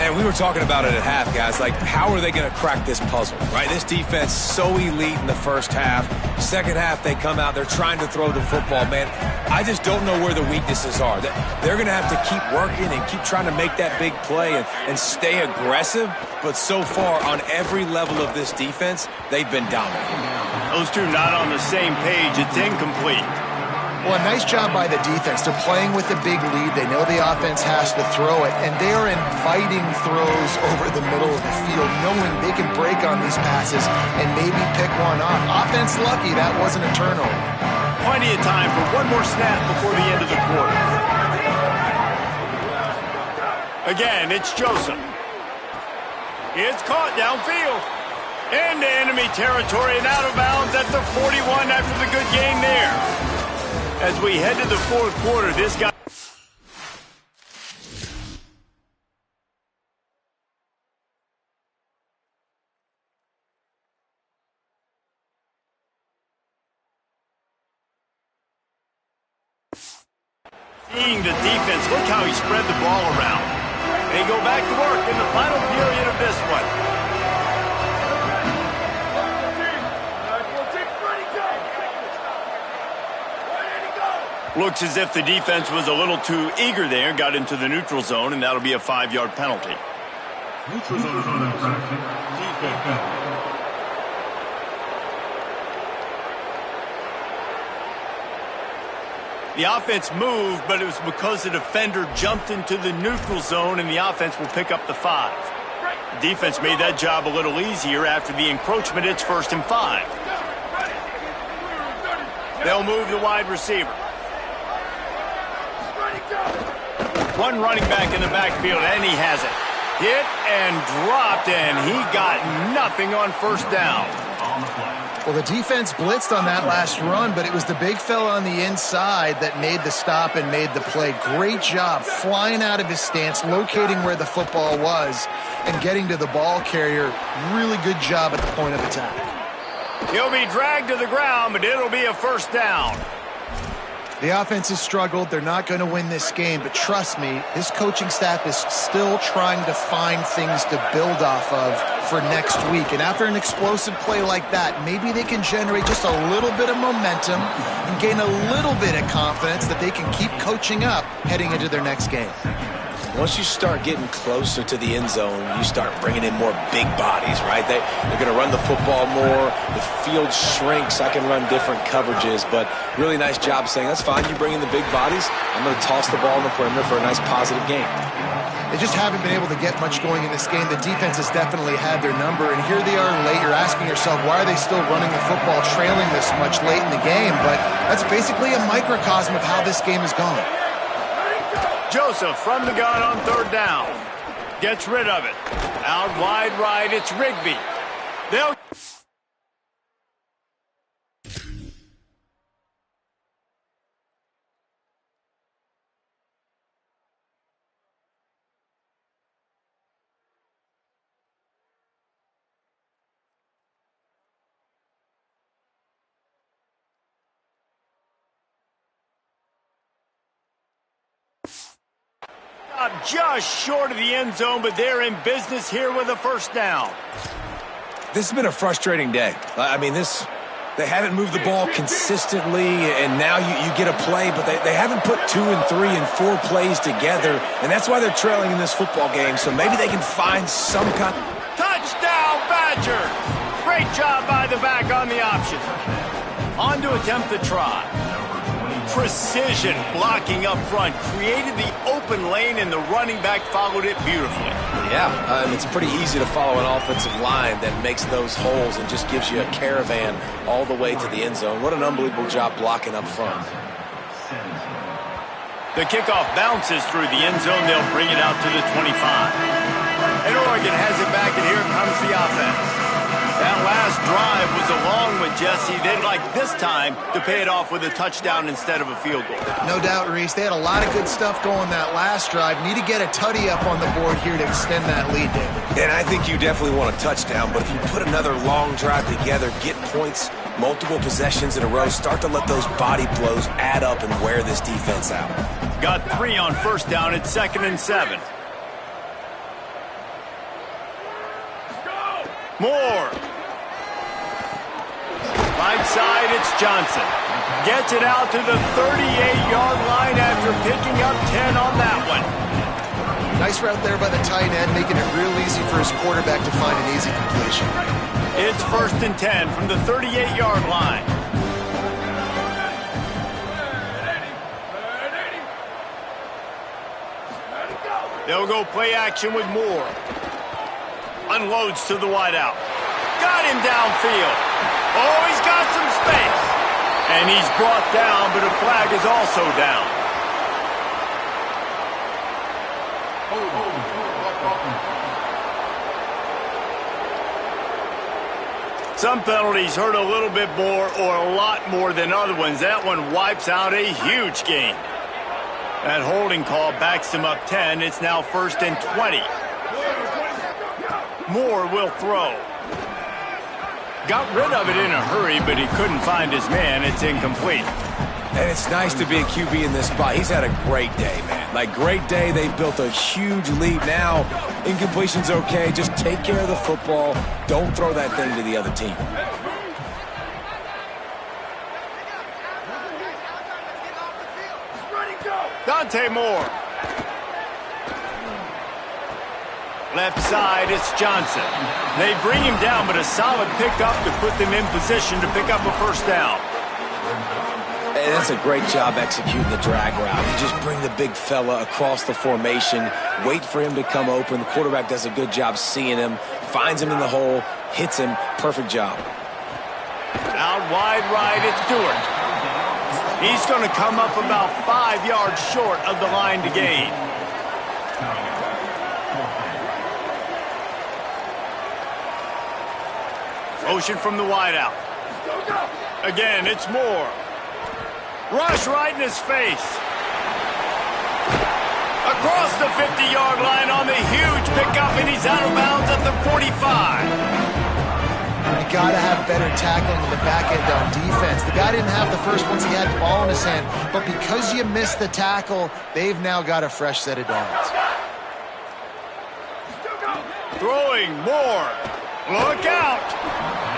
And we were talking about it at half, guys. Like, how are they going to crack this puzzle, right? This defense so elite in the first half. Second half, they come out. They're trying to throw the football, man. I just don't know where the weaknesses are. They're going to have to keep working and keep trying to make that big play and stay aggressive. But so far, on every level of this defense, they've been dominant. Those two not on the same page. It's incomplete. Well, a nice job by the defense. They're playing with a big lead. They know the offense has to throw it, and they are inviting throws over the middle of the field, knowing they can break on these passes and maybe pick one off. Offense lucky that wasn't a turnover. Plenty of time for one more snap before the end of the quarter. Again, it's Joseph. It's caught downfield. Into enemy territory and out of bounds at the 41 after the good game there. As we head to the fourth quarter, this guy... Seeing the defense, look how he spread the ball around. They go back to work in the final period of this one. Looks as if the defense was a little too eager there, got into the neutral zone, and that'll be a 5-yard penalty. Neutral zone is on infraction. Defense penalty. The offense moved, but it was because the defender jumped into the neutral zone, and the offense will pick up the 5. The defense made that job a little easier after the encroachment. It's 1st and 5. They'll move the wide receiver. One running back in the backfield, and he has it. Hit and dropped, and he got nothing on first down. Well, the defense blitzed on that last run, but it was the big fella on the inside that made the stop and made the play. Great job flying out of his stance, locating where the football was, and getting to the ball carrier. Really good job at the point of attack. He'll be dragged to the ground, but it'll be a first down. The offense has struggled. They're not going to win this game, but trust me, this coaching staff is still trying to find things to build off of for next week. And after an explosive play like that, maybe they can generate just a little bit of momentum and gain a little bit of confidence that they can keep coaching up heading into their next game. Once you start getting closer to the end zone, you start bringing in more big bodies, right? They're going to run the football more. The field shrinks. I can run different coverages, but really nice job saying, that's fine. You bring in the big bodies. I'm going to toss the ball in the perimeter for a nice positive game. They just haven't been able to get much going in this game. The defense has definitely had their number, and here they are late. You're asking yourself, why are they still running the football, trailing this much late in the game? But that's basically a microcosm of how this game has gone. Joseph from the gun on 3rd down. Gets rid of it. Out wide right, it's Rigby. They'll... just short of the end zone, but they're in business here with a first down. This has been a frustrating day. I mean, they haven't moved the ball consistently, and now you get a play, but they haven't put 2 and 3 and 4 plays together, and that's why they're trailing in this football game, so maybe they can find some kind of... Touchdown, Badger! Great job by the back on the option. On to attempt the try. Precision blocking up front, created the open lane, and the running back followed it beautifully. Yeah, it's pretty easy to follow an offensive line that makes those holes and just gives you a caravan all the way to the end zone. What an unbelievable job blocking up front. The kickoff bounces through the end zone. They'll bring it out to the 25. And Oregon has it back, and here comes the offense. That last drive was a long one, Jesse. They'd like this time to pay it off with a touchdown instead of a field goal. No doubt, Reese. They had a lot of good stuff going that last drive. Need to get a tutty up on the board here to extend that lead, David. And I think you definitely want a touchdown, but if you put another long drive together, get points, multiple possessions in a row, start to let those body blows add up and wear this defense out. Got 3 on first down at 2nd and 7. Moore. Right side, it's Johnson. Gets it out to the 38-yard line after picking up 10 on that one. Nice route there by the tight end, making it real easy for his quarterback to find an easy completion. It's 1st and 10 from the 38-yard line. They'll go play action with Moore. Unloads to the wideout. Got him downfield. Oh, he's got some space. And he's brought down, but a flag is also down. Some penalties hurt a little bit more or a lot more than other ones. That one wipes out a huge game. That holding call backs him up 10. It's now 1st and 20. Moore will throw. Got rid of it in a hurry, but he couldn't find his man. It's incomplete. And it's nice to be a QB in this spot. He's had a great day, man. Like, great day. They built a huge lead. Now, incompletion's okay. Just take care of the football. Don't throw that thing to the other team. Dante Moore. Left side, it's Johnson. They bring him down, but a solid pickup to put them in position to pick up a 1st down. Hey, that's a great job executing the drag route. You just bring the big fella across the formation, wait for him to come open. The quarterback does a good job seeing him, finds him in the hole, hits him. Perfect job. Out wide right, it's Stewart. He's going to come up about 5 yards short of the line to gain. Motion from the wideout. Again, it's Moore. Rush right in his face. Across the 50-yard line on the huge pickup, and he's out of bounds at the 45. You got to have better tackling in the back end on defense. The guy didn't have the first once he had the ball in his hand, but because you missed the tackle, they've now got a fresh set of downs. Throwing Moore. Look out!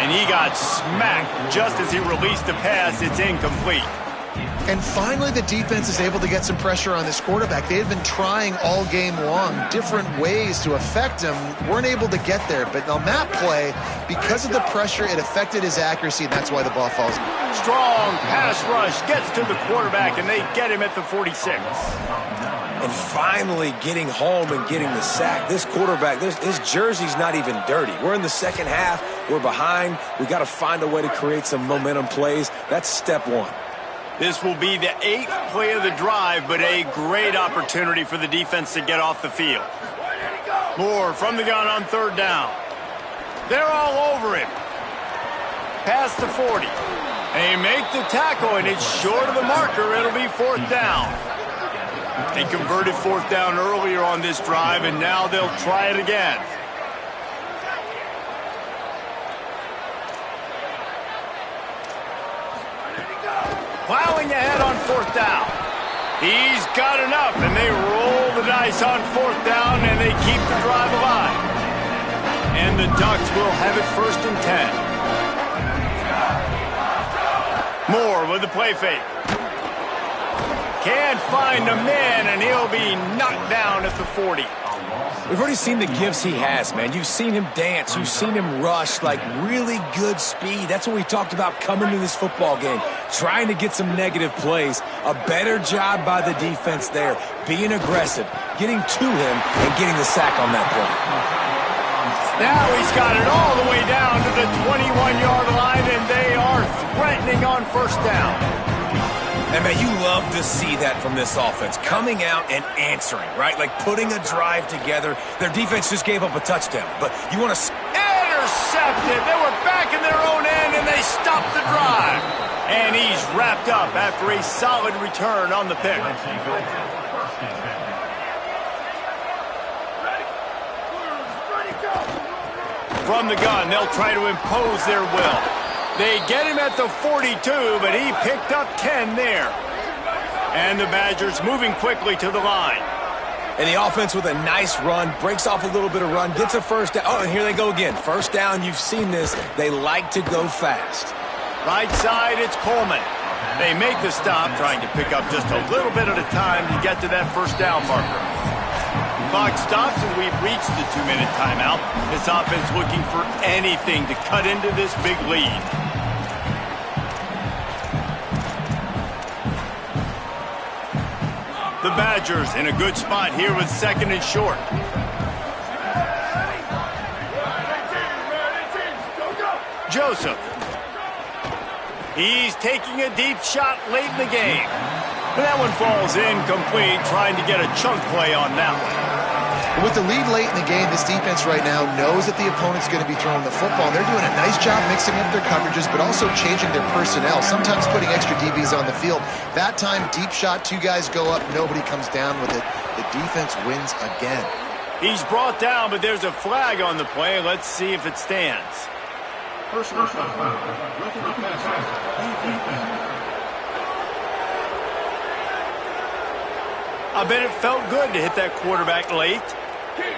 And he got smacked just as he released the pass. It's incomplete. And finally, the defense is able to get some pressure on this quarterback. They had been trying all game long different ways to affect him. Weren't able to get there. But on that play, because of the pressure, it affected his accuracy, and that's why the ball falls. Strong pass rush gets to the quarterback, and they get him at the 46. And finally getting home and getting the sack. This quarterback, his jersey's not even dirty. We're in the second half. We're behind. We got to find a way to create some momentum plays. That's step one. This will be the 8th play of the drive, but a great opportunity for the defense to get off the field. Moore from the gun on 3rd down. They're all over him. Past the 40. They make the tackle, and it's short of the marker. It'll be 4th down. They converted 4th down earlier on this drive, and now they'll try it again. Plowing ahead on 4th down. He's got enough, and they roll the dice on 4th down, and they keep the drive alive. And the Ducks will have it 1st and 10. Moore with the play fake. Can't find a man, and he'll be knocked down at the 40. We've already seen the gifts he has, man. You've seen him dance. You've seen him rush, like really good speed. That's what we talked about coming to this football game, trying to get some negative plays. A better job by the defense there, being aggressive, getting to him, and getting the sack on that play. Now he's got it all the way down to the 21-yard line, and they are threatening on 1st down. And, man, you love to see that from this offense, coming out and answering, right? Like putting a drive together. Their defense just gave up a touchdown, but you want to... Intercepted! They were back in their own end, and they stopped the drive. And he's wrapped up after a solid return on the pick. From the gun, they'll try to impose their will. They get him at the 42, but he picked up 10 there. And the Badgers moving quickly to the line. And the offense with a nice run, breaks off a little bit of run, gets a first down. Oh, and here they go again. First down, you've seen this. They like to go fast. Right side, it's Coleman. They make the stop, trying to pick up just a little bit at a time to get to that first down marker. Clock stops, and we've reached the 2-minute timeout. This offense looking for anything to cut into this big lead. The Badgers in a good spot here with 2nd and short. Joseph. He's taking a deep shot late in the game. But that one falls incomplete, trying to get a chunk play on that one. With the lead late in the game, this defense right now knows that the opponent's going to be throwing the football. They're doing a nice job mixing up their coverages, but also changing their personnel, sometimes putting extra DBs on the field. That time, deep shot, 2 guys go up, nobody comes down with it. The defense wins again. He's brought down, but there's a flag on the play. Let's see if it stands. Personal foul. Roughing the passer. Defense. I bet it felt good to hit that quarterback late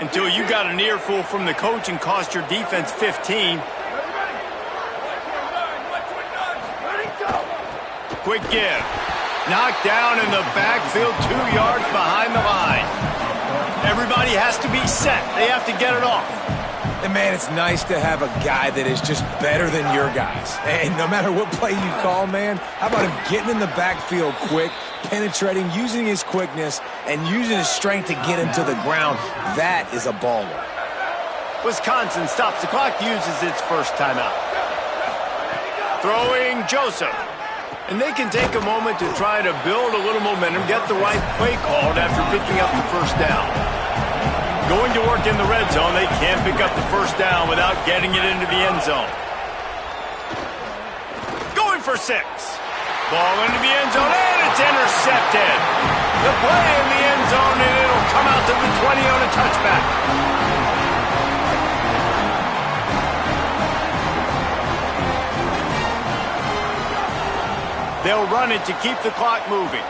until you got an earful from the coach and cost your defense 15. Quick give. Knocked down in the backfield, 2 yards behind the line. Everybody has to be set. They have to get it off. And, man, it's nice to have a guy that is just better than your guys. And no matter what play you call, man, how about him getting in the backfield quick, penetrating, using his quickness, and using his strength to get him to the ground. That is a baller. Wisconsin stops the clock, uses its first timeout. Throwing Joseph. And they can take a moment to try to build a little momentum, get the right play called after picking up the first down. Going to work in the red zone, they can't pick up the first down without getting it into the end zone. Going for 6. Ball into the end zone, and it's intercepted. The play in the end zone, and it'll come out to the 20 on a touchback. They'll run it to keep the clock moving.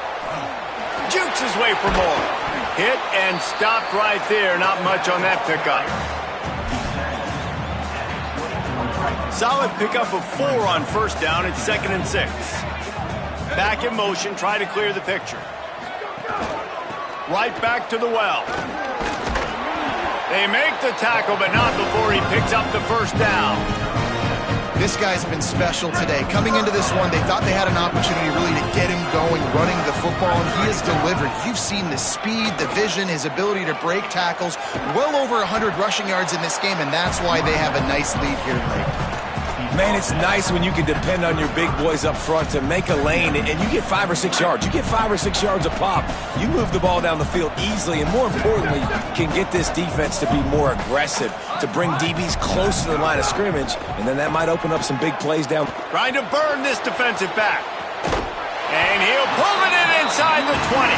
Jukes his way for more. Hit and stopped right there. Not much on that pickup. Solid pickup of 4 on first down. It's 2nd and 6. Back in motion, try to clear the picture. Right back to the well. They make the tackle, but not before he picks up the first down. This guy's been special today. Coming into this one, they thought they had an opportunity really to get him going, running the football, and he has delivered. You've seen the speed, the vision, his ability to break tackles. Well over 100 rushing yards in this game, and that's why they have a nice lead here late. Man, it's nice when you can depend on your big boys up front to make a lane, and you get 5 or 6 yards. You get 5 or 6 yards a pop. You move the ball down the field easily, and more importantly, can get this defense to be more aggressive, to bring DBs close to the line of scrimmage, and then that might open up some big plays down. Trying to burn this defensive back. And he'll pull it in inside the 20.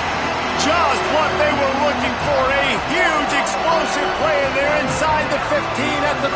Just what they were looking for, a huge explosive play, and they're inside the 15 at the